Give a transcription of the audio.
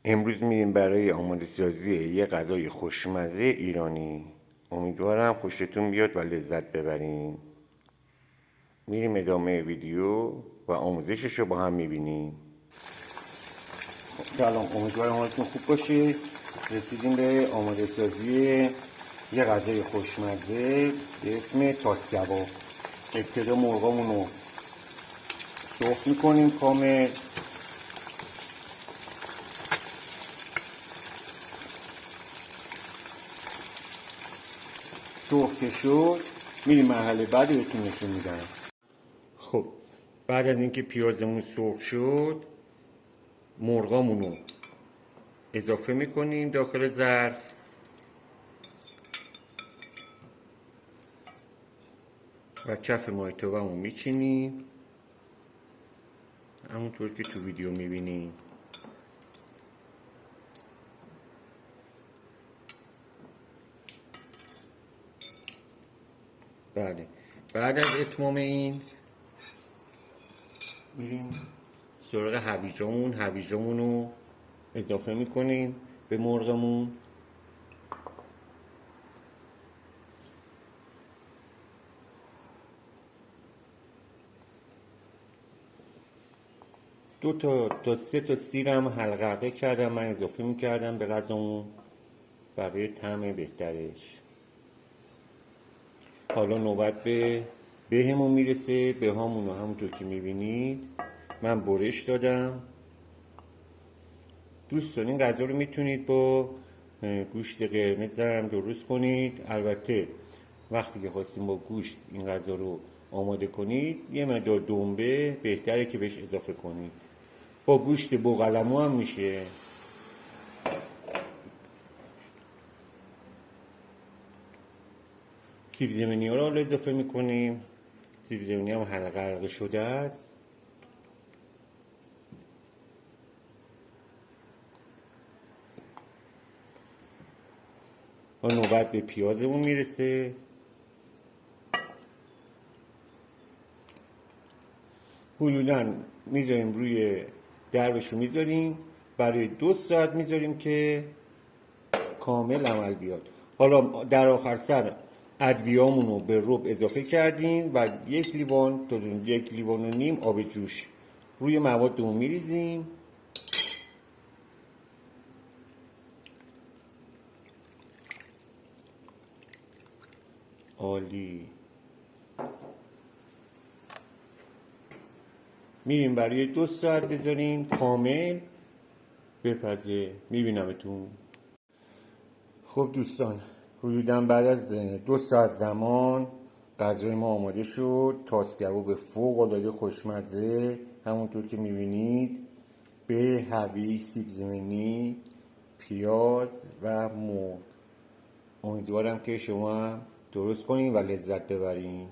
امروز میریم برای آماده سازی یه غذای خوشمزه ایرانی. امیدوارم خوشتون بیاد و لذت ببرین. میریم ادامه ویدیو و آموزشش رو با هم میبینیم. سلام، امیدوارم حالتون خوب باشه. رسیدیم به آماده سازی یه غذای خوشمزه به اسم تاس کباب. ابتدا مرغامون رو سرخ میکنیم کامل. سرخ که شد میریم مرحله بعد بهتون نشون میدم. خب بعد از اینکه پیازمون سرخ شد مرغامون رو اضافه میکنیم داخل ظرف و کف مایتابمون میچینیم همونطور که تو ویدیو میبینیم. بله، بعد از اتمام این میریم سراغ هویجامون رو اضافه میکنیم به مرغمون. دو تا سه تا سیرم حلقه کردم، من اضافه میکردم به غذامون برای طعم بهترش. حالا نوبت به بهمون میرسه. بهامون رو همونطور که میبینید من برش دادم. دوستان این غذا رو میتونید با گوشت قرمز هم درست کنید. البته وقتی که خواستیم با گوشت این غذا رو آماده کنید یه مقدار دنبه بهتره که بهش اضافه کنید. با گوشت بوقلمو هم میشه. سیب زمینی ها رو اضافه میکنیم. سیب زمینی هم حلقه شده است. و نوبت به پیازمون میرسه. حدوداً میذاریم روی دربشو میذاریم برای 2 ساعت میذاریم که کامل عمل بیاد. حالا در آخر سر ادویه‌مون رو به رب اضافه کردیم و 1 لیوان تا 1 لیوان و نیم آب جوش روی موادمون میریزیم. عالی. میریم برای 2 ساعت بذاریم کامل بپزه. میبینمتون. خب دوستان، حدوداً بعد از 2 ساعت زمان غذای ما آماده شد. تاس کباب فوق العاده خوشمزه همونطور که میبینید، به هویج، سیب زمینی، پیاز و مرغ. امیدوارم که شما درست کنین و لذت ببرین.